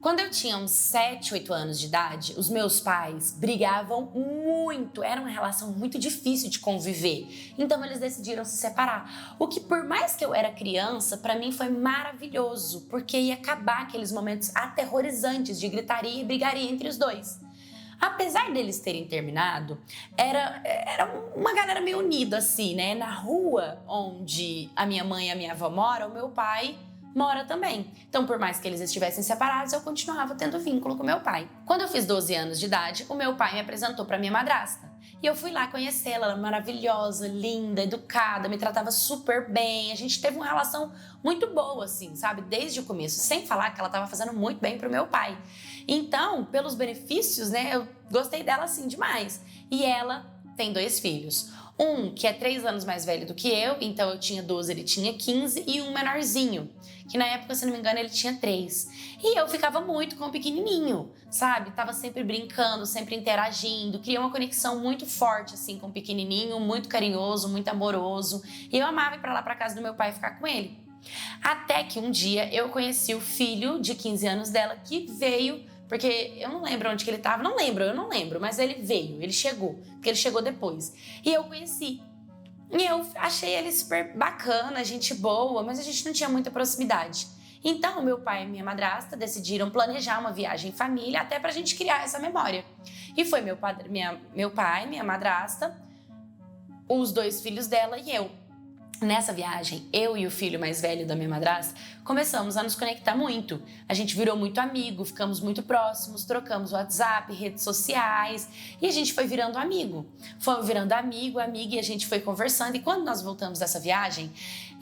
Quando eu tinha uns 7, 8 anos de idade, os meus pais brigavam muito, era uma relação muito difícil de conviver. Então eles decidiram se separar. O que, por mais que eu era criança, pra mim foi maravilhoso, porque ia acabar aqueles momentos aterrorizantes de gritaria e brigaria entre os dois. Apesar deles terem terminado, era uma galera meio unida assim, né? Na rua onde a minha mãe e a minha avó moram, o meu pai mora também. Então, por mais que eles estivessem separados, eu continuava tendo vínculo com meu pai. Quando eu fiz 12 anos de idade, o meu pai me apresentou para minha madrasta. E eu fui lá conhecê-la, ela era maravilhosa, linda, educada, me tratava super bem. A gente teve uma relação muito boa, assim, sabe? Desde o começo, sem falar que ela estava fazendo muito bem pro meu pai. Então, pelos benefícios, né, eu gostei dela, assim, demais. E ela tem 2 filhos. Um que é 3 anos mais velho do que eu, então eu tinha 12, ele tinha 15, e um menorzinho, que na época, se não me engano, ele tinha 3. E eu ficava muito com o pequenininho, sabe? Tava sempre brincando, sempre interagindo, criei uma conexão muito forte, assim, com o pequenininho, muito carinhoso, muito amoroso. E eu amava ir pra lá pra casa do meu pai e ficar com ele. Até que um dia eu conheci o filho de 15 anos dela, que veio, porque eu não lembro onde que ele tava, eu não lembro, mas ele veio, ele chegou, porque ele chegou depois. E eu conheci. E eu achei ele super bacana, gente boa, mas a gente não tinha muita proximidade. Então, meu pai e minha madrasta decidiram planejar uma viagem em família até pra gente criar essa memória. E foi meu pai, minha madrasta, os 2 filhos dela e eu. Nessa viagem, eu e o filho mais velho da minha madrasta começamos a nos conectar muito. A gente virou muito amigo, ficamos muito próximos, trocamos WhatsApp, redes sociais e a gente foi virando amigo. Foi virando amigo, amiga e a gente foi conversando. E quando nós voltamos dessa viagem,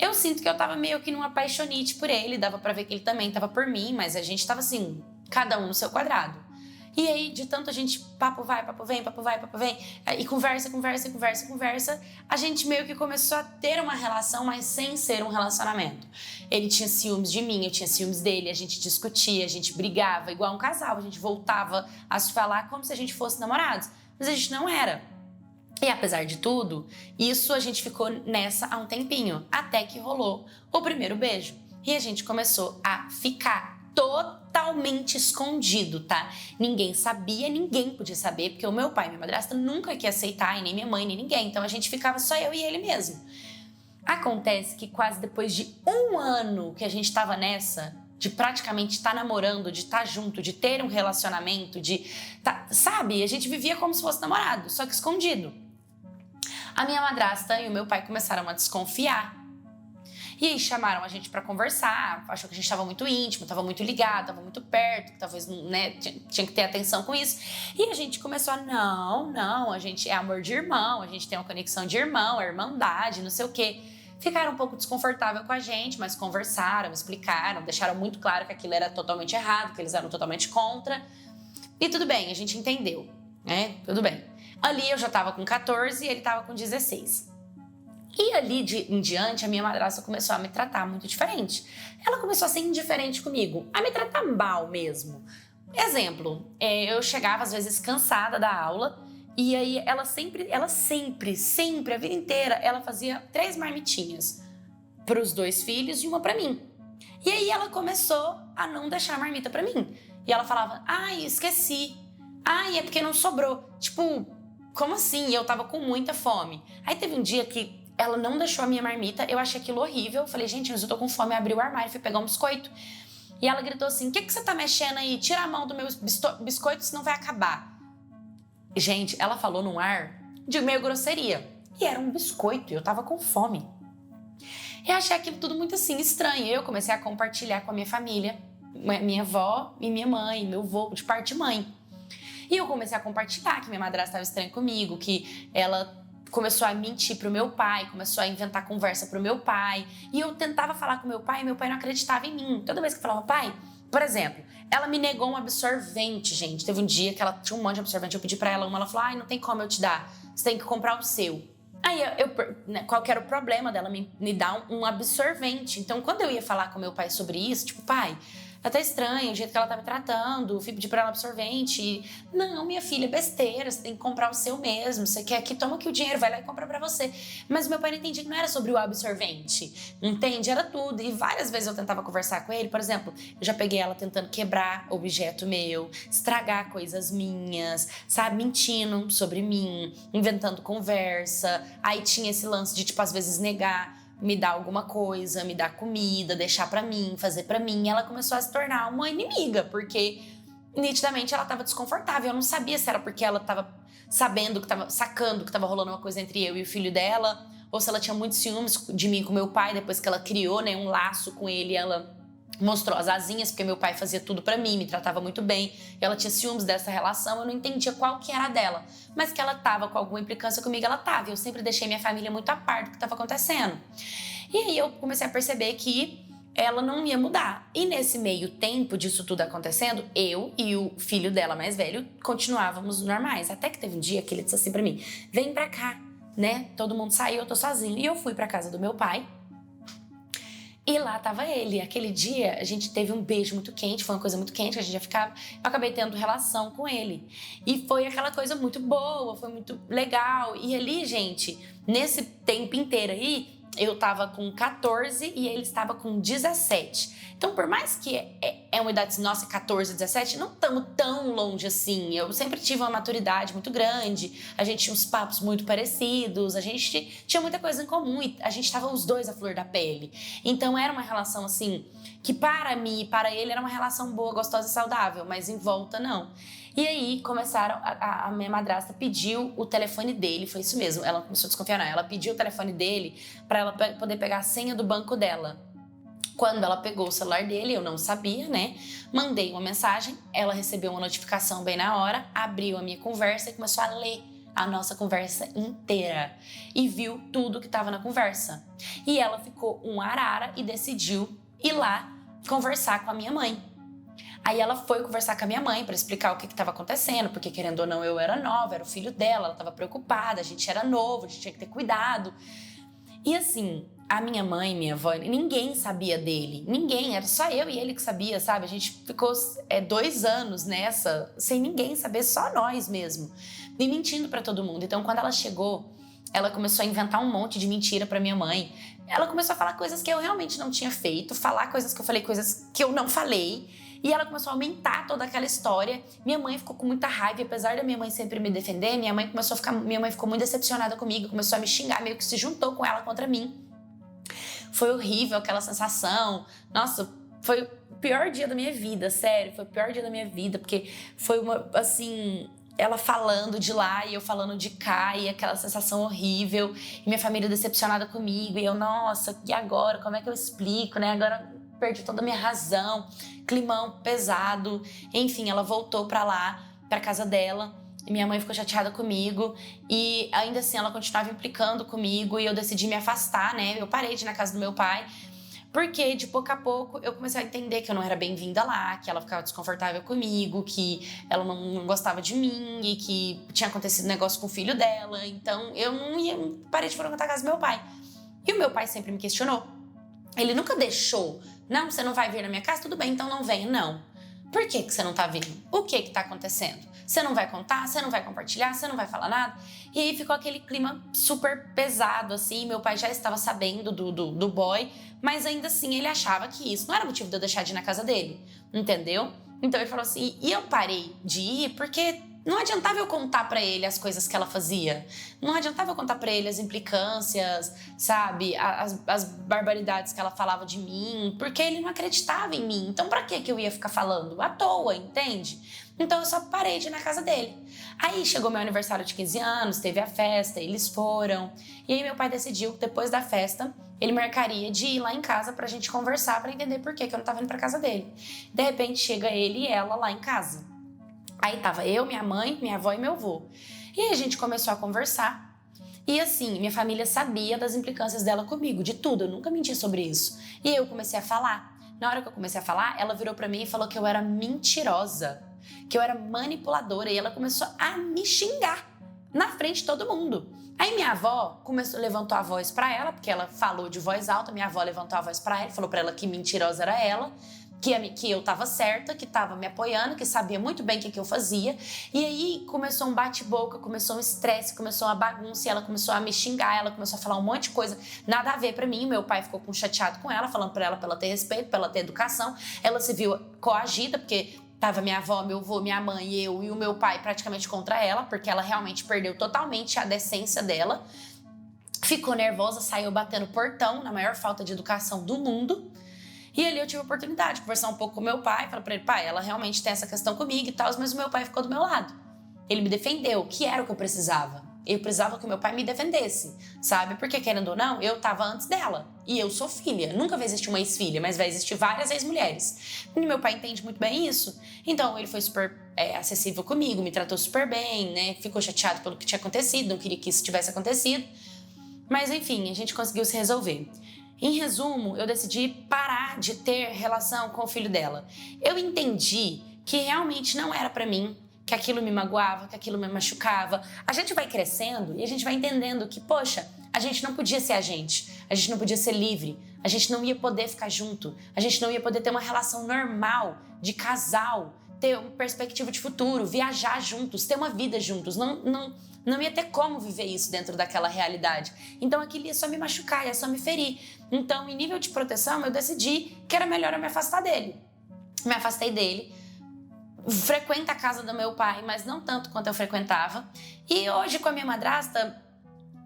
eu sinto que eu tava meio que numa apaixonite por ele. Dava pra ver que ele também tava por mim, mas a gente tava assim, cada um no seu quadrado. E aí, de tanto a gente papo vai, papo vem, e conversa, a gente meio que começou a ter uma relação, mas sem ser um relacionamento. Ele tinha ciúmes de mim, eu tinha ciúmes dele, a gente discutia, a gente brigava, igual um casal, a gente voltava a se falar como se a gente fosse namorados, mas a gente não era. E apesar de tudo, isso a gente ficou nessa há um tempinho, até que rolou o primeiro beijo. E a gente começou a ficar totalmente escondido, tá? Ninguém sabia, ninguém podia saber, porque o meu pai e minha madrasta nunca ia aceitar, e nem minha mãe, nem ninguém. Então a gente ficava só eu e ele mesmo. Acontece que quase depois de 1 ano que a gente tava nessa, de praticamente estar namorando, de estar junto, de ter um relacionamento, sabe? A gente vivia como se fosse namorado, só que escondido. A minha madrasta e o meu pai começaram a desconfiar. E aí chamaram a gente pra conversar, achou que a gente tava muito íntimo, tava muito ligado, tava muito perto, que talvez, né, tinha que ter atenção com isso. E a gente começou a, não, a gente é amor de irmão, a gente tem uma conexão de irmão, é irmandade, não sei o quê. Ficaram um pouco desconfortável com a gente, mas conversaram, explicaram, deixaram muito claro que aquilo era totalmente errado, que eles eram totalmente contra. E tudo bem, a gente entendeu, né? Tudo bem. Ali eu já tava com 14 e ele tava com 16. E ali em diante, a minha madrasta começou a me tratar muito diferente. Ela começou a ser indiferente comigo, a me tratar mal mesmo. Exemplo, eu chegava às vezes cansada da aula e aí ela sempre, a vida inteira, ela fazia 3 marmitinhas para os 2 filhos e uma para mim. E aí ela começou a não deixar a marmita para mim. E ela falava, ai, esqueci. Ai, é porque não sobrou. Tipo, como assim? Eu tava com muita fome. Aí teve um dia que ela não deixou a minha marmita, eu achei aquilo horrível. Eu falei, gente, mas eu tô com fome. Eu abri o armário, fui pegar um biscoito. E ela gritou assim, o que você tá mexendo aí? Tira a mão do meu biscoito, senão vai acabar. Gente, ela falou num ar de meio grosseria. E era um biscoito, e eu tava com fome. Eu achei aquilo tudo muito assim, estranho. Eu comecei a compartilhar com a minha família, minha avó e minha mãe, meu avô, de parte de mãe. E eu comecei a compartilhar que minha madrasta estava estranha comigo, que ela começou a mentir pro meu pai, começou a inventar conversa pro meu pai. E eu tentava falar com meu pai e meu pai não acreditava em mim. Toda vez que eu falava, pai, por exemplo, ela me negou um absorvente, gente. Teve um dia que ela tinha um monte de absorvente, eu pedi pra ela uma, ela falou, ai, não tem como eu te dar, você tem que comprar o seu. Aí, qual que era o problema dela me dar um absorvente? Então, quando eu ia falar com meu pai sobre isso, tipo, pai, até estranho o jeito que ela tá me tratando, fui pedir pra ela absorvente. Não, minha filha, besteira, você tem que comprar o seu mesmo, você quer que toma aqui o dinheiro, vai lá e compra pra você. Mas meu pai não entendia que não era sobre o absorvente, entende? Era tudo. E várias vezes eu tentava conversar com ele, por exemplo, eu já peguei ela tentando quebrar objeto meu, estragar coisas minhas, sabe? Mentindo sobre mim, inventando conversa. Aí tinha esse lance de, tipo, às vezes negar, me dar alguma coisa, me dar comida, deixar pra mim, fazer pra mim. Ela começou a se tornar uma inimiga, porque nitidamente ela tava desconfortável. Eu não sabia se era porque ela tava sabendo, que tava sacando que tava rolando uma coisa entre eu e o filho dela, ou se ela tinha muitos ciúmes de mim com meu pai, depois que ela criou, né, um laço com ele, ela mostrou as asinhas, porque meu pai fazia tudo pra mim, me tratava muito bem, e ela tinha ciúmes dessa relação, eu não entendia qual que era a dela, mas que ela tava com alguma implicância comigo, ela tava, e eu sempre deixei minha família muito a par do que tava acontecendo. E aí eu comecei a perceber que ela não ia mudar. E nesse meio tempo disso tudo acontecendo, eu e o filho dela mais velho continuávamos normais, até que teve um dia que ele disse assim pra mim, vem pra cá, né, todo mundo saiu, eu tô sozinho, e eu fui pra casa do meu pai. E lá tava ele. Aquele dia a gente teve um beijo muito quente, foi uma coisa muito quente que a gente já ficava. Eu acabei tendo relação com ele. E foi aquela coisa muito boa, foi muito legal. E ali, gente, nesse tempo inteiro aí, eu tava com 14 e ele estava com 17. Então, por mais que é uma idade, nossa, 14, 17, não estamos tão longe assim. Eu sempre tive uma maturidade muito grande, a gente tinha uns papos muito parecidos, a gente tinha muita coisa em comum e a gente estava os dois à flor da pele. Então, era uma relação assim, que para mim e para ele era uma relação boa, gostosa e saudável, mas em volta não. E aí começaram, a minha madrasta pediu o telefone dele, foi isso mesmo, ela começou a desconfiar, não, ela pediu o telefone dele para ela poder pegar a senha do banco dela. Quando ela pegou o celular dele, eu não sabia, né? Mandei uma mensagem, ela recebeu uma notificação bem na hora, abriu a minha conversa e começou a ler a nossa conversa inteira e viu tudo que estava na conversa. E ela ficou um arara e decidiu ir lá conversar com a minha mãe. Aí ela foi conversar com a minha mãe para explicar o que estava acontecendo, porque querendo ou não eu era nova, era o filho dela, ela estava preocupada, a gente era novo, a gente tinha que ter cuidado. E assim, a minha mãe, minha avó, ninguém sabia dele. Ninguém, era só eu e ele que sabia, sabe? A gente ficou 2 anos nessa, sem ninguém saber, só nós mesmo. E mentindo pra todo mundo. Então, quando ela chegou, ela começou a inventar um monte de mentira pra minha mãe. Ela começou a falar coisas que eu realmente não tinha feito, falar coisas que eu falei, coisas que eu não falei. E ela começou a aumentar toda aquela história. Minha mãe ficou com muita raiva, e apesar da minha mãe sempre me defender, minha mãe ficou muito decepcionada comigo, começou a me xingar, meio que se juntou com ela contra mim. Foi horrível aquela sensação. Nossa, foi o pior dia da minha vida, sério, foi o pior dia da minha vida, porque foi uma, assim, ela falando de lá e eu falando de cá, e aquela sensação horrível, e minha família decepcionada comigo, e eu, nossa, e agora? Como é que eu explico, né? Agora perdi toda a minha razão, climão pesado. Enfim, ela voltou pra lá, pra casa dela, e minha mãe ficou chateada comigo, e ainda assim ela continuava implicando comigo, e eu decidi me afastar, né? Eu parei de ir na casa do meu pai, porque de pouco a pouco eu comecei a entender que eu não era bem-vinda lá, que ela ficava desconfortável comigo, que ela não gostava de mim e que tinha acontecido um negócio com o filho dela. Então eu parei de frequentar a casa do meu pai. E o meu pai sempre me questionou. Ele nunca deixou, não, você não vai vir na minha casa? Tudo bem, então não venha, não. Por que você não tá vindo? O que tá acontecendo? Você não vai contar? Você não vai compartilhar? Você não vai falar nada? E aí ficou aquele clima super pesado, assim. Meu pai já estava sabendo do boy, mas ainda assim ele achava que isso não era motivo de eu deixar de ir na casa dele, entendeu? Então ele falou assim, e eu parei de ir porque não adiantava eu contar pra ele as coisas que ela fazia. Não adiantava eu contar pra ele as implicâncias, sabe? As barbaridades que ela falava de mim, porque ele não acreditava em mim. Então pra que eu ia ficar falando? À toa, entende? Então eu só parei de ir na casa dele. Aí chegou meu aniversário de 15 anos, teve a festa, eles foram. E aí meu pai decidiu que depois da festa, ele marcaria de ir lá em casa pra gente conversar, pra entender por que eu não tava indo pra casa dele. De repente chega ele e ela lá em casa. Aí tava eu, minha mãe, minha avó e meu avô. E aí a gente começou a conversar. E assim, minha família sabia das implicâncias dela comigo, de tudo, eu nunca menti sobre isso. E eu comecei a falar. Na hora que eu comecei a falar, ela virou pra mim e falou que eu era mentirosa, que eu era manipuladora, e ela começou a me xingar na frente de todo mundo. Aí minha avó levantou a voz pra ela, porque ela falou de voz alta, minha avó levantou a voz pra ela, falou pra ela que mentirosa era ela, que eu tava certa, que tava me apoiando, que sabia muito bem o que eu fazia. E aí começou um bate-boca, começou um estresse, começou uma bagunça, e ela começou a me xingar, ela começou a falar um monte de coisa, nada a ver pra mim. Meu pai ficou chateado com ela, falando pra ela ter respeito, pra ela ter educação. Ela se viu coagida, porque tava minha avó, meu avô, minha mãe, eu e o meu pai praticamente contra ela, porque ela realmente perdeu totalmente a decência dela. Ficou nervosa, saiu batendo portão, na maior falta de educação do mundo. E ali eu tive a oportunidade de conversar um pouco com meu pai, falar pra ele, pai, ela realmente tem essa questão comigo e tal, mas o meu pai ficou do meu lado. Ele me defendeu, que era o que eu precisava. Eu precisava que o meu pai me defendesse, sabe? Porque, querendo ou não, eu tava antes dela. E eu sou filha. Nunca vai existir uma ex-filha, mas vai existir várias ex-mulheres. E meu pai entende muito bem isso. Então, ele foi super acessível comigo, me tratou super bem, né? Ficou chateado pelo que tinha acontecido, não queria que isso tivesse acontecido. Mas, enfim, a gente conseguiu se resolver. Em resumo, eu decidi parar de ter relação com o filho dela. Eu entendi que realmente não era pra mim, que aquilo me magoava, que aquilo me machucava. A gente vai crescendo e a gente vai entendendo que, poxa, a gente não podia ser a gente não podia ser livre, a gente não ia poder ficar junto, a gente não ia poder ter uma relação normal de casal, ter uma perspectiva de futuro, viajar juntos, ter uma vida juntos. Não ia ter como viver isso dentro daquela realidade. Então aquilo ia só me machucar, ia só me ferir. Então, em nível de proteção, eu decidi que era melhor eu me afastar dele. Me afastei dele. Frequento a casa do meu pai, mas não tanto quanto eu frequentava. E hoje, com a minha madrasta,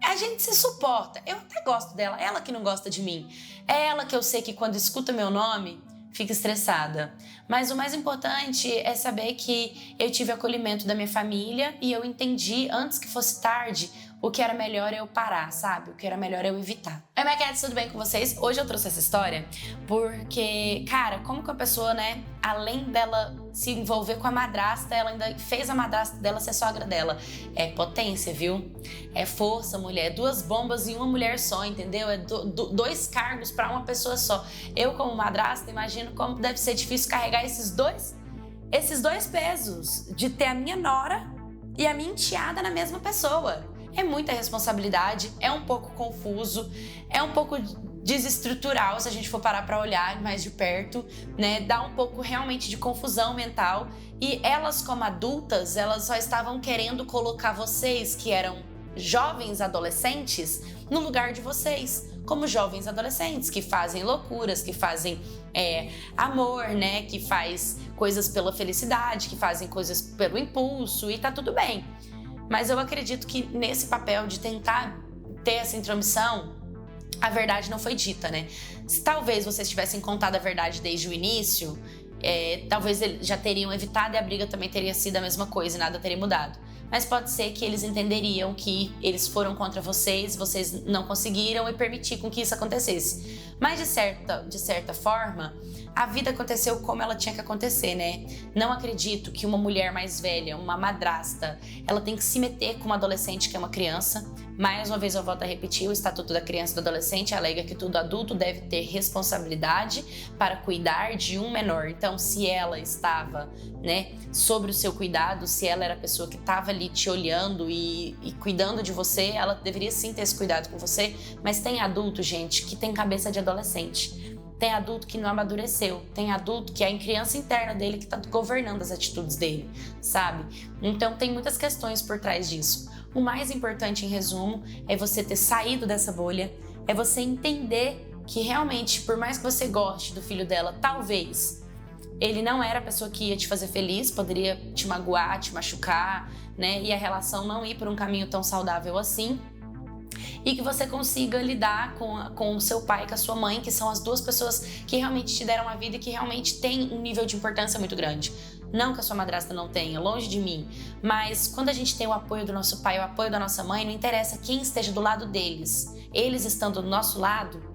a gente se suporta. Eu até gosto dela, ela que não gosta de mim. É ela que eu sei que quando escuta meu nome, fica estressada. Mas o mais importante é saber que eu tive acolhimento da minha família e eu entendi, antes que fosse tarde, o que era melhor eu parar, sabe? O que era melhor eu evitar. Oi, minha querida, tudo bem com vocês? Hoje eu trouxe essa história porque, cara, como que a pessoa, né, além dela se envolver com a madrasta, ela ainda fez a madrasta dela ser sogra dela. É potência, viu? É força, mulher. É 2 bombas em uma mulher só, entendeu? É 2 cargos pra uma pessoa só. Eu, como madrasta, imagino como deve ser difícil carregar esses dois pesos de ter a minha nora e a minha enteada na mesma pessoa. É muita responsabilidade, é um pouco confuso, é um pouco desestrutural se a gente for parar para olhar mais de perto, né? Dá um pouco realmente de confusão mental. E elas, como adultas, elas só estavam querendo colocar vocês, que eram jovens adolescentes, no lugar de vocês, como jovens adolescentes que fazem loucuras, que fazem amor, né? Que faz coisas pela felicidade, que fazem coisas pelo impulso, e tá tudo bem. Mas eu acredito que nesse papel de tentar ter essa intromissão, a verdade não foi dita, né? Se talvez vocês tivessem contado a verdade desde o início, talvez eles já teriam evitado e a briga também teria sido a mesma coisa e nada teria mudado. Mas pode ser que eles entenderiam que eles foram contra vocês não conseguiram e permitir com que isso acontecesse. Mas de certa forma, a vida aconteceu como ela tinha que acontecer, né? Não acredito que uma mulher mais velha, uma madrasta, ela tem que se meter com uma adolescente que é uma criança. Mais uma vez eu volto a repetir, o Estatuto da Criança e do Adolescente alega que todo adulto deve ter responsabilidade para cuidar de um menor. Então, se ela estava, né, sobre o seu cuidado, se ela era a pessoa que estava ali te olhando e cuidando de você, ela deveria sim ter esse cuidado com você. Mas tem adulto, gente, que tem cabeça de adolescente. Tem adulto que não amadureceu, tem adulto que é a criança interna dele que tá governando as atitudes dele, sabe? Então tem muitas questões por trás disso. O mais importante, em resumo, é você ter saído dessa bolha, é você entender que realmente, por mais que você goste do filho dela, talvez ele não era a pessoa que ia te fazer feliz, poderia te magoar, te machucar, né? E a relação não ir por um caminho tão saudável assim. E que você consiga lidar com o seu pai e com a sua mãe, que são as 2 pessoas que realmente te deram a vida e que realmente têm um nível de importância muito grande. Não que a sua madrasta não tenha, longe de mim. Mas quando a gente tem o apoio do nosso pai, o apoio da nossa mãe, não interessa quem esteja do lado deles. Eles estando do nosso lado,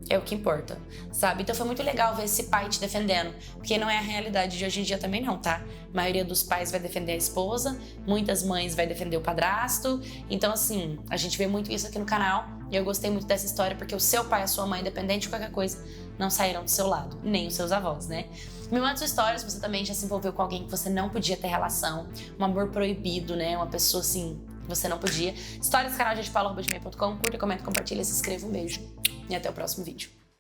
é o que importa, sabe? Então foi muito legal ver esse pai te defendendo, porque não é a realidade de hoje em dia também não, tá? A maioria dos pais vai defender a esposa, muitas mães vai defender o padrasto. Então assim, a gente vê muito isso aqui no canal e eu gostei muito dessa história porque o seu pai e a sua mãe, independente de qualquer coisa, não saíram do seu lado, nem os seus avós, né? Me manda sua história se você também já se envolveu com alguém que você não podia ter relação, um amor proibido, né? Uma pessoa assim, que você não podia. Histórias do canal, gmail.com, curta, comenta, compartilha, se inscreva, um beijo e até o próximo vídeo.